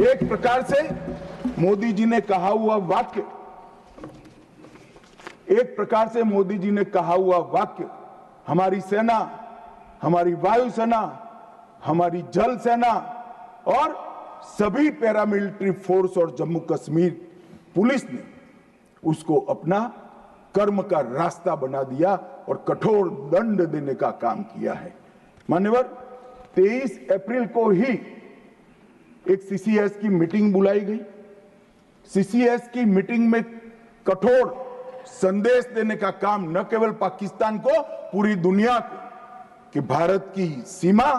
एक प्रकार से मोदी जी ने कहा हुआ वाक्य हमारी सेना, हमारी वायुसेना, हमारी जल सेना और सभी पैरामिलिट्री फोर्स और जम्मू कश्मीर पुलिस ने उसको अपना कर्म का रास्ता बना दिया और कठोर दंड देने का काम किया है। मान्यवर, 23 अप्रैल को ही एक सीसीएस की मीटिंग बुलाई गई। सीसीएस की मीटिंग में कठोर संदेश देने का काम न केवल पाकिस्तान को, पूरी दुनिया को, कि भारत की सीमा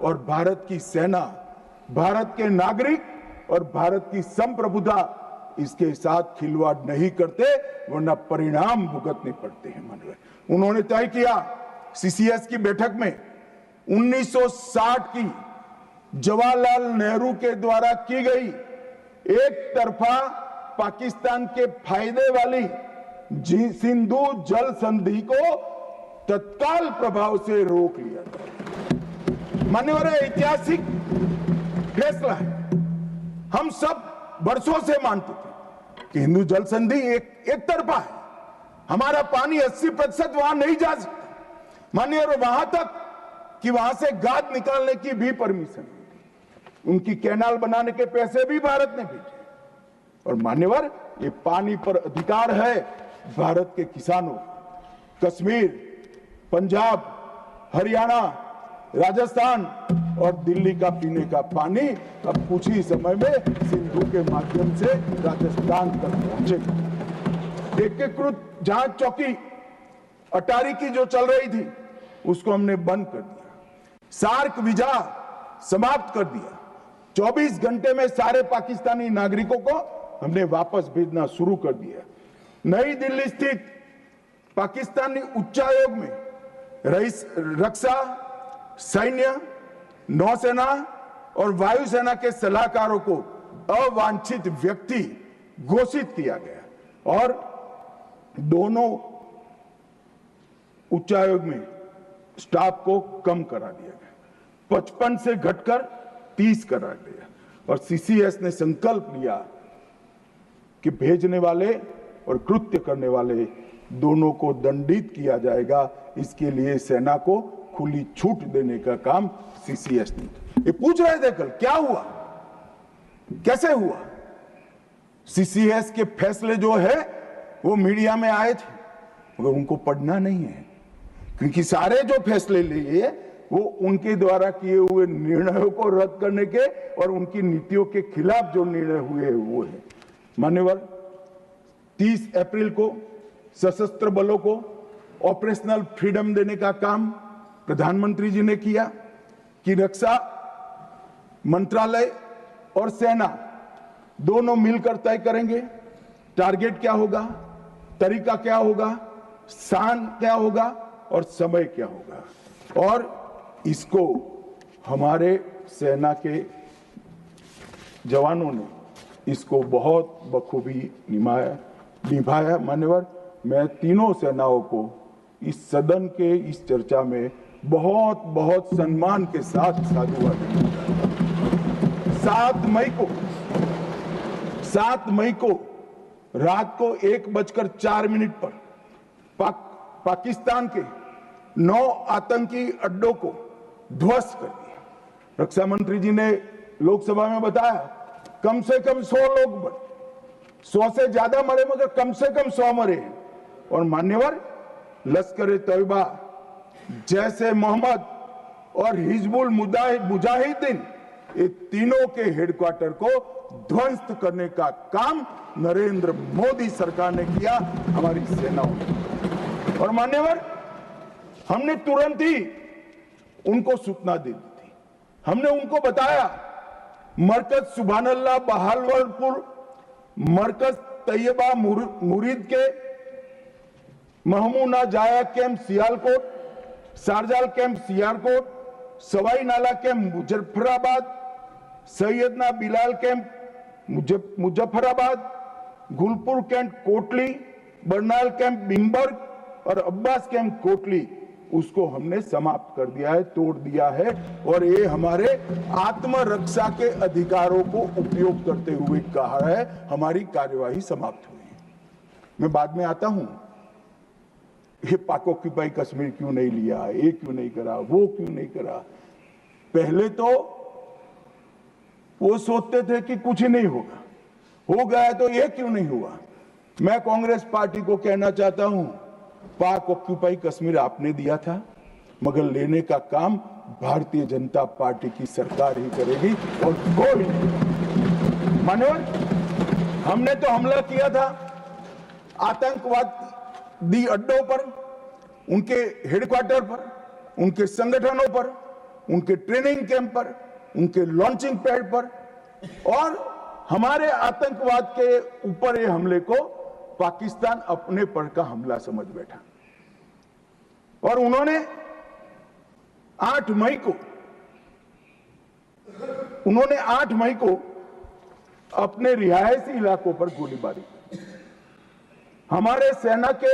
और भारत की सेना, भारत के नागरिक और भारत की संप्रभुता इसके साथ खिलवाड़ नहीं करते, वरना परिणाम भुगतने पड़ते हैं। माननीय उन्होंने तय किया सीसीएस की बैठक में 1960 की जवाहरलाल नेहरू के द्वारा की गई एक तरफा पाकिस्तान के फायदे वाली सिंधु जल संधि को तत्काल प्रभाव से रोक लिया जाए। मान्यवर, ऐतिहासिक फैसला है। हम सब वर्षों से मानते थे कि हिंदू जल संधि एक तरफा है, हमारा पानी 80% वहां नहीं जा सकता। मान्यवर, वहां तक कि वहां से गाद निकालने की भी परमिशन, उनकी कैनाल बनाने के पैसे भी भारत ने भेजे। और मान्यवर, ये पानी पर अधिकार है भारत के किसानों। कश्मीर, पंजाब, हरियाणा, राजस्थान और दिल्ली का पीने का पानी अब कुछ ही समय में सिंधु के माध्यम से राजस्थान तक पहुंचेगा। एकीकृत जांच चौकी अटारी की जो चल रही थी, उसको हमने बंद कर दिया। सार्क वीजा समाप्त कर दिया। 24 घंटे में सारे पाकिस्तानी नागरिकों को हमने वापस भेजना शुरू कर दिया। नई दिल्ली स्थित पाकिस्तानी उच्चायोग में रक्षा, सैन्य, नौसेना और वायुसेना के सलाहकारों को अवांछित व्यक्ति घोषित किया गया और दोनों उच्चायोग में स्टाफ को कम करा दिया गया। 55 से घटकर 30 करा दिया। और सीसीएस ने संकल्प लिया कि भेजने वाले और कृत्य करने वाले दोनों को दंडित किया जाएगा। इसके लिए सेना को खुली छूट देने का काम सीसीएस ने। ये पूछ रहे थे कल, क्या हुआ, कैसे हुआ? सीसीएस के फैसले जो है वो मीडिया में आए थे, मगर उनको पढ़ना नहीं है, क्योंकि सारे जो फैसले लिए वो उनके द्वारा किए हुए निर्णयों को रद्द करने के और उनकी नीतियों के खिलाफ जो निर्णय हुए वो है। मान्यवर, 30 अप्रैल को सशस्त्र बलों को ऑपरेशनल फ्रीडम देने का काम प्रधानमंत्री जी ने किया कि रक्षा मंत्रालय और सेना दोनों मिलकर तय करेंगे टारगेट क्या होगा, तरीका क्या होगा, स्थान क्या होगा और समय क्या होगा। और इसको हमारे सेना के जवानों ने इसको बहुत बखूबी निभाया। मान्यवर, मैं तीनों सेनाओं को इस सदन के इस चर्चा में बहुत बहुत सम्मान के साथ साधुवाद देना चाहता हूं। 7 मई को रात को 1:04 पर पाकिस्तान के 9 आतंकी अड्डों को ध्वस्त कर दिया। रक्षा मंत्री जी ने लोकसभा में बताया कम से कम 100 लोग मरे, 100 से ज्यादा मरे, मगर कम से कम 100 मरे। और मान्यवर, लश्कर तैयबा, जैसे मोहम्मद और हिजबुल मुजाहिदीन, ये तीनों के हेडक्वार्टर को ध्वस्त करने का काम नरेंद्र मोदी सरकार ने किया, हमारी सेनाओं ने। और मान्यवर, हमने तुरंत ही उनको सूचना दे दी थी। हमने उनको बताया मरकज सुभानअल्लाह बहावलपुर, मरकज तैयबा मुरीद के Mehmoona Joya camp Sialkot, Sarjal camp Sialkot, Sawai Nala camp Muzaffarabad, Syedna Bilal camp Muzaffarabad, Gulpur camp Kotli, Barnala camp Bhimber और अब्बास कैंप कोटली, उसको हमने समाप्त कर दिया है, तोड़ दिया है और ये हमारे आत्मरक्षा के अधिकारों को उपयोग करते हुए कहा है हमारी कार्यवाही समाप्त हुई है। मैं बाद में आता हूं, ये पाक ऑक्यूपाई कश्मीर क्यों नहीं लिया, ये क्यों नहीं करा, वो क्यों नहीं करा। पहले तो वो सोचते थे कि कुछ ही नहीं होगा, हो गया तो ये क्यों नहीं हुआ। मैं कांग्रेस पार्टी को कहना चाहता हूं, पाक ऑक्यूपाई कश्मीर आपने दिया था, मगर लेने का काम भारतीय जनता पार्टी की सरकार ही करेगी और कोई नहीं। मान्यवर, हमने तो हमला किया था आतंकवादी अड्डों पर, उनके हेडक्वार्टर पर, उनके संगठनों पर, उनके ट्रेनिंग कैंप पर, उनके लॉन्चिंग पैड पर, और हमारे आतंकवाद के ऊपर ये हमले को पाकिस्तान अपने पर का हमला समझ बैठा। और उन्होंने 8 मई को अपने रिहायशी इलाकों पर गोलीबारी की। हमारे सेना के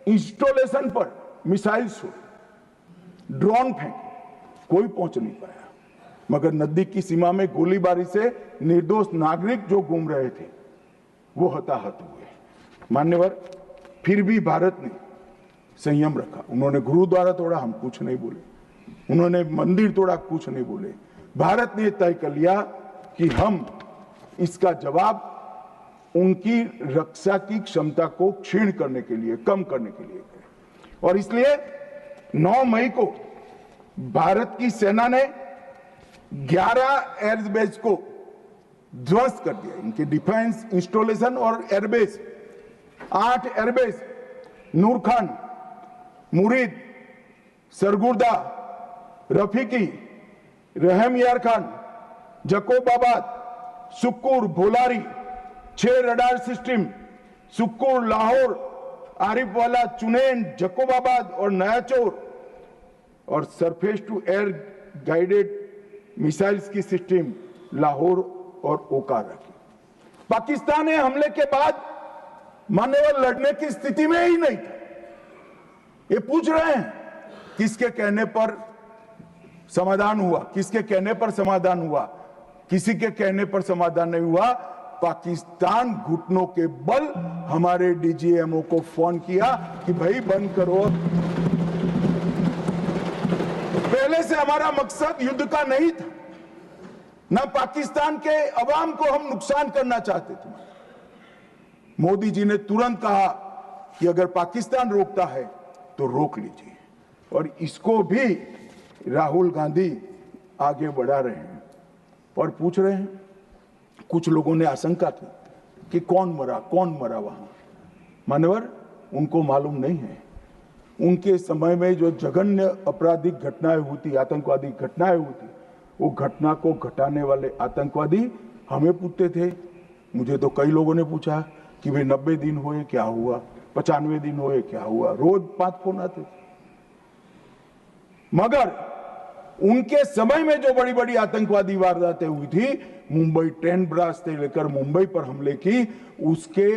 इंस्टॉलेशन पर मिसाइल छोड़ी, ड्रोन फेंके, कोई पहुंच नहीं पाया, मगर नजदीक की सीमा में गोलीबारी से निर्दोष नागरिक जो घूम रहे थे वो हताहत हुए। मान्यवर, फिर भी भारत ने संयम रखा। उन्होंने गुरुद्वारा तोड़ा, हम कुछ नहीं बोले, उन्होंने मंदिर तोड़ा, कुछ नहीं बोले। भारत ने तय कर लिया कि हम इसका जवाब उनकी रक्षा की क्षमता को क्षीण करने के लिए, कम करने के लिए करें। और इसलिए 9 मई को भारत की सेना ने 11 एयरबेस को ध्वस्त कर दिया, इनके डिफेंस इंस्टॉलेशन और airbase. 8 airbase Noor Khan, Murid, Sargodha, Rafiqui, Rahim Yar Khan, Jacobabad, Sukkur, Bholari, 6 radar system, Sukkur, Lahore, Arifwala, Chunian, Jacobabad और नयाचौर, और surface to air guided missiles की सिस्टम लाहौर और ओकारा की। पाकिस्तान ने हमले के बाद मान्यवर लड़ने की स्थिति में ही नहीं था। ये पूछ रहे हैं किसके कहने पर समाधान हुआ, किसके कहने पर समाधान हुआ, किसी के कहने पर समाधान नहीं हुआ। पाकिस्तान घुटनों के बल हमारे डीजीएमओ को फोन किया कि भाई बंद करो। पहले से हमारा मकसद युद्ध का नहीं था, ना पाकिस्तान के अवाम को हम नुकसान करना चाहते थे। मोदी जी ने तुरंत कहा कि अगर पाकिस्तान रोकता है तो रोक लीजिए, और इसको भी राहुल गांधी आगे बढ़ा रहे हैं और पूछ रहे हैं। कुछ लोगों ने आशंका की कि कौन मरा वहां। मान्यवर, उनको मालूम नहीं है, उनके समय में जो जघन्य आपराधिक घटनाएं हुई, आतंकवादी घटनाएं हुई थी, वो घटना को घटाने वाले आतंकवादी हमें पूछते थे। मुझे तो कई लोगों ने पूछा कि भाई 90 दिन हुए क्या हुआ, 95 दिन हुए क्या हुआ, रोज 5 फोन आते। मगर उनके समय में जो बड़ी बड़ी आतंकवादी वारदातें हुई थी, मुंबई ट्रेन ब्लास्ट से लेकर मुंबई पर हमले की, उसके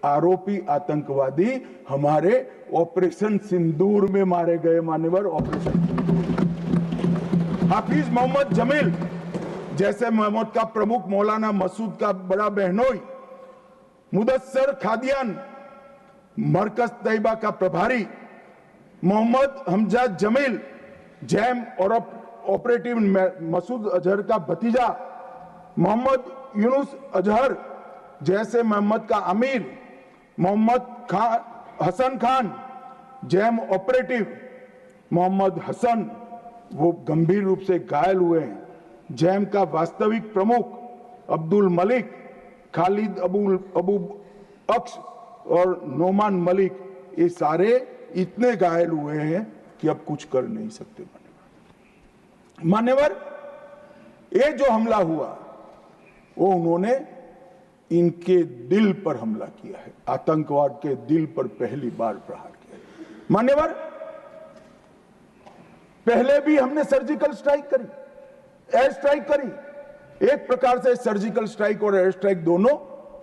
आरोपी आतंकवादी हमारे ऑपरेशन सिंदूर में मारे गए। मान्यवर, ऑपरेशन हाफिज मोहम्मद जमील जैसे मोहम्मद का प्रमुख, मौलाना मसूद का बड़ा बहनोई, मुदस्सर खादियान मरकज तैयबा का प्रभारी, मोहम्मद हमजाद जमील जैम और ऑपरेटिव मसूद अजहर का भतीजा, मोहम्मद यूनुस अजहर जैसे मोहम्मद का अमीर, मोहम्मद हसन खान जैम ऑपरेटिव, मोहम्मद हसन वो गंभीर रूप से घायल हुए हैं, जैम का वास्तविक प्रमुख अब्दुल मलिक, खालिद अबू अक्स और नोमान मलिक, ये सारे इतने घायल हुए हैं कि अब कुछ कर नहीं सकते। मान्यवर, ये जो हमला हुआ वो उन्होंने इनके दिल पर हमला किया है, आतंकवाद के दिल पर पहली बार प्रहार किया। मान्यवर, पहले भी हमने सर्जिकल स्ट्राइक करी, एयर स्ट्राइक करी। एक प्रकार से सर्जिकल स्ट्राइक और एयर स्ट्राइक दोनों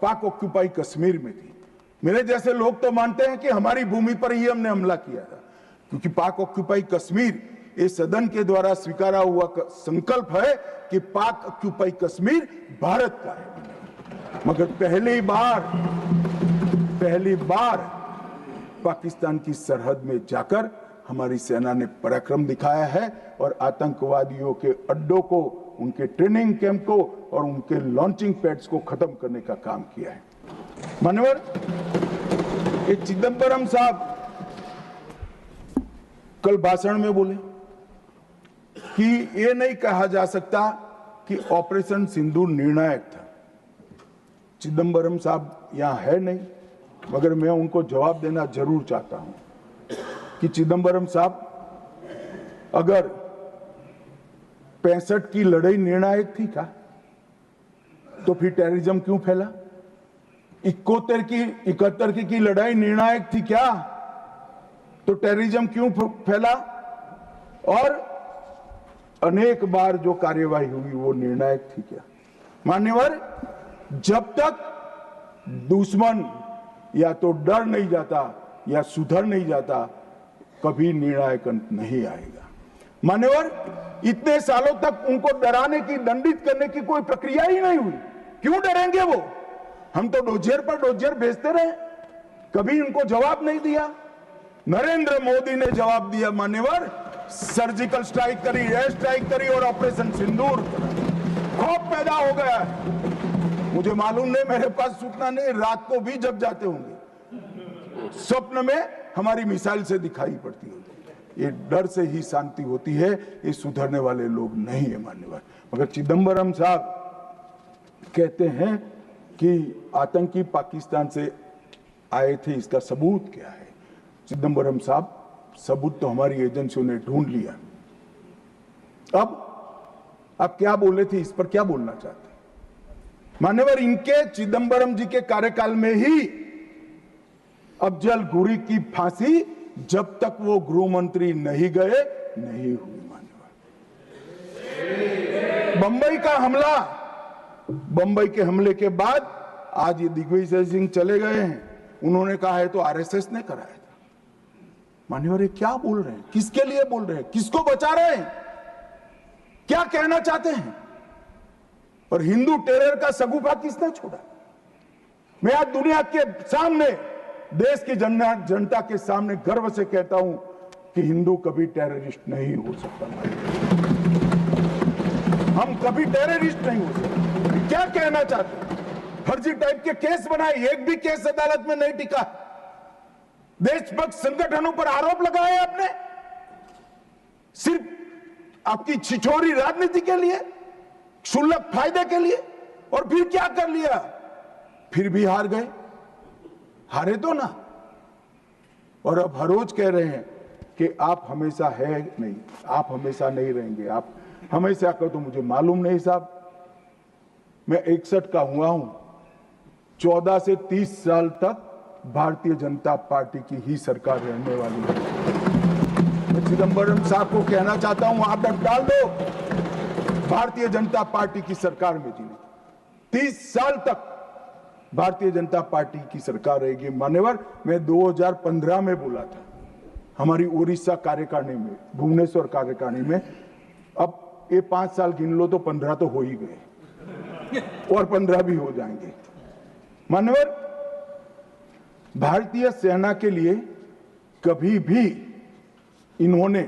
पाक ऑक्यूपाई कश्मीर में थी। मेरे जैसे लोग तो मानते हैं कि हमारी भूमि पर ही हमने हमला किया था, क्योंकि पाक ऑक्यूपाई कश्मीर इस सदन के द्वारा स्वीकारा हुआ संकल्प है कि पाक ऑक्यूपाई कश्मीर भारत का है। मगर पहली बार पाकिस्तान की सरहद में जाकर हमारी सेना ने पराक्रम दिखाया है और आतंकवादियों के अड्डों को, उनके ट्रेनिंग कैंप को और उनके लॉन्चिंग पैड्स को खत्म करने का काम किया है। मान्यवर, ये चिदंबरम साहब कल भाषण में बोले कि ये नहीं कहा जा सकता कि ऑपरेशन सिंदूर निर्णायक था। चिदंबरम साहब यहां है नहीं, मगर मैं उनको जवाब देना जरूर चाहता हूं कि चिदंबरम साहब, अगर 65 की लड़ाई निर्णायक थी क्या, तो फिर टेररिज्म क्यों फैला? 71 की लड़ाई निर्णायक थी क्या, तो टेररिज्म क्यों फैला? और अनेक बार जो कार्यवाही हुई वो निर्णायक थी क्या? मान्यवर, जब तक दुश्मन या तो डर नहीं जाता या सुधर नहीं जाता, कभी निर्णायक अंत नहीं आएगा। मान्यवर, इतने सालों तक उनको डराने की, दंडित करने की कोई प्रक्रिया ही नहीं हुई। क्यों डरेंगे वो? हम तो डोजियर पर डोजियर भेजते रहे, कभी उनको जवाब नहीं दिया। नरेंद्र मोदी ने जवाब दिया मान्यवर, सर्जिकल स्ट्राइक करी, एयर स्ट्राइक करी और ऑपरेशन सिंदूर। खौफ पैदा हो गया है। मुझे मालूम नहीं, मेरे पास सूचना नहीं, रात को भी जब जाते होंगे, स्वप्न में हमारी मिसाइल से दिखाई पड़ती होगी। ये डर से ही शांति होती है, ये सुधरने वाले लोग नहीं है मान्यवर। मगर चिदंबरम साहब कहते हैं कि आतंकी पाकिस्तान से आए थे, इसका सबूत क्या है? चिदंबरम साहब, सबूत तो हमारी एजेंसियों ने ढूंढ लिया। अब आप क्या बोले थे, इस पर क्या बोलना चाहते हैं? मान्यवर, इनके चिदंबरम जी के कार्यकाल में ही अफजल गुरी की फांसी जब तक वो गृह मंत्री नहीं गए नहीं हुई। मान्यवर, बंबई का हमला, बंबई के हमले के बाद आज ये दिग्विजय सिंह चले गए हैं, उन्होंने कहा है तो आरएसएस ने कराया था। मान्यवर, ये क्या बोल रहे हैं? किसके लिए बोल रहे हैं? किसको बचा रहे हैं? क्या कहना चाहते हैं? और हिंदू टेरर का सगुफा किसने छोड़ा? मैं आज दुनिया के सामने, देश की जनता के सामने गर्व से कहता हूं कि हिंदू कभी टेररिस्ट नहीं हो सकता। हम कभी टेररिस्ट नहीं हो सकते। क्या कहना चाहते हैं? फर्जी टाइप के केस बनाए, एक भी केस अदालत में नहीं टिका। देशभक्त संगठनों पर आरोप लगाए आपने, सिर्फ आपकी छिछोरी राजनीति के लिए, क्षुल्लक फायदे के लिए। और फिर क्या कर लिया? फिर भी हार गए। हारे तो ना। और अब हर रोज कह रहे हैं कि आप हमेशा है नहीं, आप हमेशा नहीं रहेंगे, आप हमेशा का तो मुझे मालूम नहीं साहब। मैं 61 का हुआ हूं, 14 से 30 साल तक भारतीय जनता पार्टी की ही सरकार रहने वाली है। मैं चिदंबरम साहब को कहना चाहता हूं, आप डाल दो, भारतीय जनता पार्टी की सरकार में जीने 30 साल तक भारतीय जनता पार्टी की सरकार रहेगी। मान्यवर, मैं 2015 में बोला था हमारी उड़ीसा कार्यकारिणी में, भुवनेश्वर कार्यकारिणी में। अब ये 5 साल गिन लो तो 15 तो हो ही गए और 15 भी हो जाएंगे। मान्यवर, भारतीय सेना के लिए कभी भी इन्होंने